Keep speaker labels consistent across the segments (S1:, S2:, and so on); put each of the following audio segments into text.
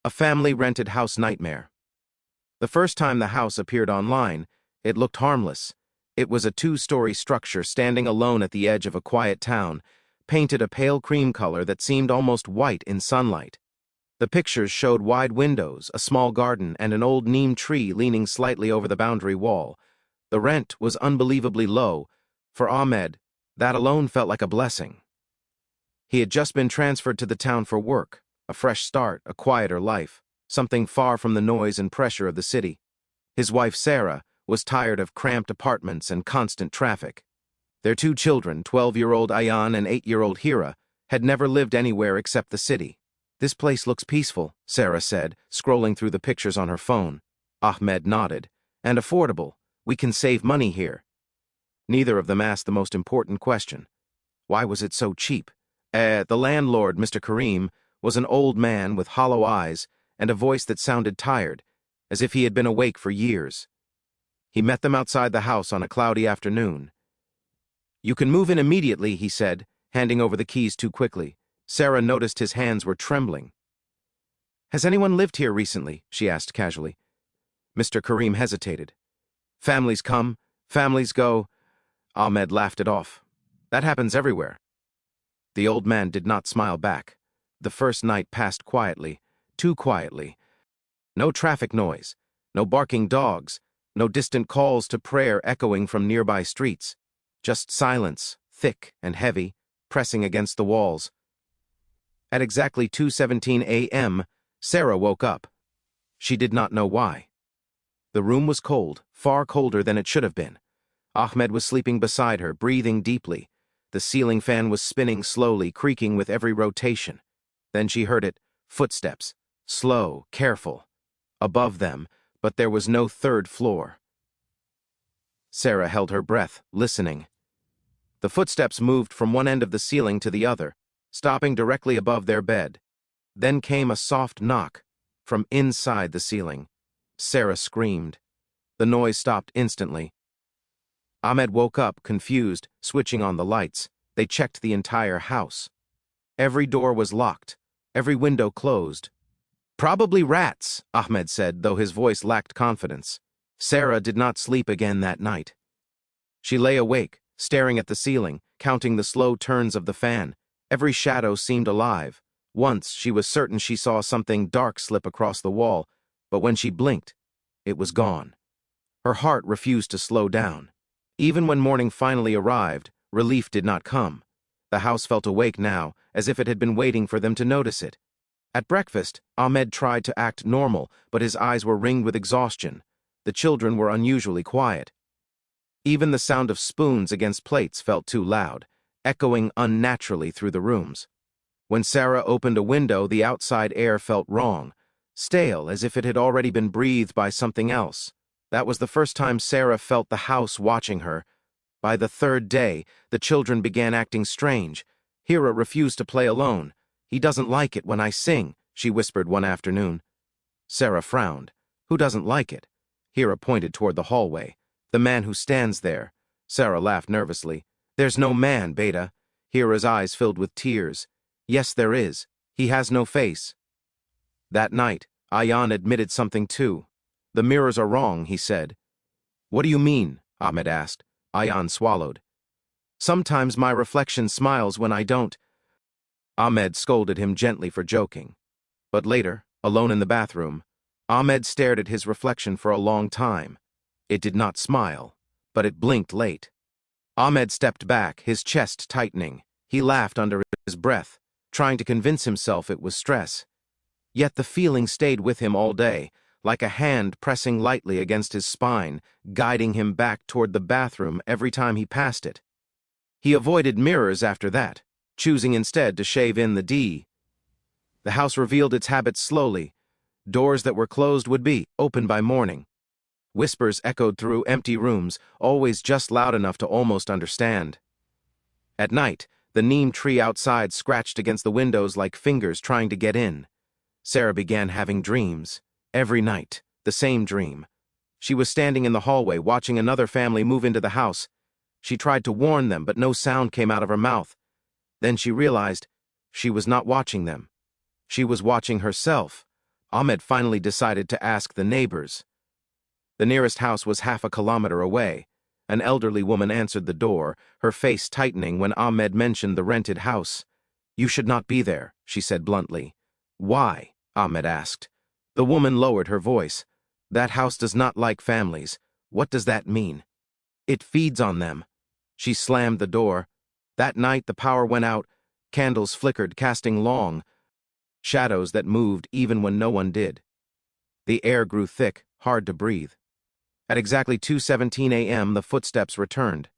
S1: A family rented house nightmare. The first time the house appeared online, it looked harmless. It was a two-story structure standing alone at the edge of a quiet town, painted a pale cream color that seemed almost white in sunlight. The pictures showed wide windows, a small garden, and an old neem tree leaning slightly over the boundary wall. The rent was unbelievably low. For Ahmed, that alone felt like a blessing. He had just been transferred to the town for work, a fresh start, a quieter life, something far from the noise and pressure of the city. His wife, Sarah, was tired of cramped apartments and constant traffic. Their two children, 12-year-old Ayan and 8-year-old Hira, had never lived anywhere except the city. "This place looks peaceful," Sarah said, scrolling through the pictures on her phone. Ahmed nodded. "And affordable. We can save money here." Neither of them asked the most important question. Why was it so cheap? The landlord, Mr. Karim, was an old man with hollow eyes and a voice that sounded tired, as if he had been awake for years. He met them outside the house on a cloudy afternoon. "You can move in immediately," he said, handing over the keys too quickly. Sarah noticed his hands were trembling. "Has anyone lived here recently?" she asked casually. Mr. Karim hesitated. "Families come, families go." Ahmed laughed it off. "That happens everywhere." The old man did not smile back. The first night passed quietly, too quietly. No traffic noise, no barking dogs, no distant calls to prayer echoing from nearby streets. Just silence, thick and heavy, pressing against the walls. At exactly 2:17 a.m., Sarah woke up. She did not know why. The room was cold, far colder than it should have been. Ahmed was sleeping beside her, breathing deeply. The ceiling fan was spinning slowly, creaking with every rotation. Then she heard it, footsteps, slow, careful. Above them, but there was no third floor. Sarah held her breath, listening. The footsteps moved from one end of the ceiling to the other, stopping directly above their bed. Then came a soft knock from inside the ceiling. Sarah screamed. The noise stopped instantly. Ahmed woke up, confused, switching on the lights. They checked the entire house. Every door was locked, every window closed. "Probably rats," Ahmed said, though his voice lacked confidence. Sarah did not sleep again that night. She lay awake, staring at the ceiling, counting the slow turns of the fan. Every shadow seemed alive. Once she was certain she saw something dark slip across the wall, but when she blinked, it was gone. Her heart refused to slow down. Even when morning finally arrived, relief did not come. The house felt awake now, as if it had been waiting for them to notice it. At breakfast, Ahmed tried to act normal, but his eyes were ringed with exhaustion. The children were unusually quiet. Even the sound of spoons against plates felt too loud, echoing unnaturally through the rooms. When Sarah opened a window, the outside air felt wrong, stale, as if it had already been breathed by something else. That was the first time Sarah felt the house watching her. By the third day, the children began acting strange. Hira refused to play alone. "He doesn't like it when I sing," she whispered one afternoon. Sarah frowned. "Who doesn't like it?" Hira pointed toward the hallway. "The man who stands there." Sarah laughed nervously. "There's no man, Beta." Hira's eyes filled with tears. "Yes, there is. He has no face." That night, Ayan admitted something too. "The mirrors are wrong," he said. "What do you mean?" Ahmed asked. Ayan swallowed. "Sometimes my reflection smiles when I don't." Ahmed scolded him gently for joking. But later, alone in the bathroom, Ahmed stared at his reflection for a long time. It did not smile, but it blinked late. Ahmed stepped back, his chest tightening. He laughed under his breath, trying to convince himself it was stress. Yet the feeling stayed with him all day, like a hand pressing lightly against his spine, guiding him back toward the bathroom every time he passed it. He avoided mirrors after that, choosing instead to shave in the D. The house revealed its habits slowly. Doors that were closed would be open by morning. Whispers echoed through empty rooms, always just loud enough to almost understand. At night, the neem tree outside scratched against the windows like fingers trying to get in. Sarah began having dreams. Every night, the same dream. She was standing in the hallway watching another family move into the house. She tried to warn them, but no sound came out of her mouth. Then she realized she was not watching them. She was watching herself, Ahmed finally decided to ask the neighbors. The nearest house was half a kilometer away. An elderly woman answered the door, her face tightening when Ahmed mentioned the rented house. "You should not be there," she said bluntly. "Why?" Ahmed asked. The woman lowered her voice. "That house does not like families. What does that mean?" "It feeds on them." She slammed the door. That night the power went out. Candles flickered, casting long shadows that moved even when no one did. The air grew thick, hard to breathe. At exactly 2:17 a.m. the footsteps returned.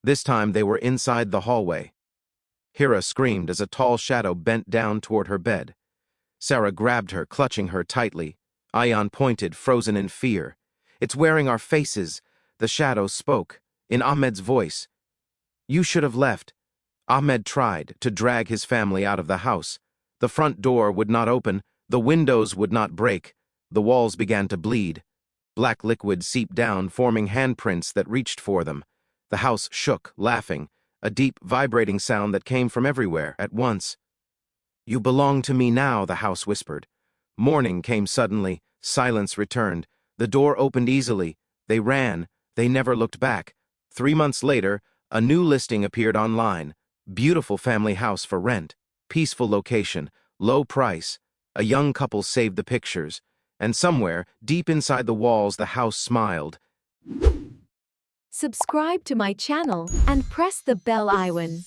S1: This time they were inside the hallway. Hira screamed as a tall shadow bent down toward her bed. Sarah grabbed her, clutching her tightly. Ayan pointed, frozen in fear. "It's wearing our faces." The shadow spoke, in Ahmed's voice. "You should have left." Ahmed tried to drag his family out of the house. The front door would not open, the windows would not break. The walls began to bleed. Black liquid seeped down, forming handprints that reached for them. The house shook, laughing, a deep, vibrating sound that came from everywhere at once. "You belong to me now," the house whispered. Morning came suddenly, silence returned. The door opened easily. They ran. They never looked back. 3 months later, a new listing appeared online. Beautiful family house for rent. Peaceful location. Low price. A young couple saved the pictures. And somewhere, deep inside the walls, the house smiled.
S2: Subscribe to my channel and press the bell icon.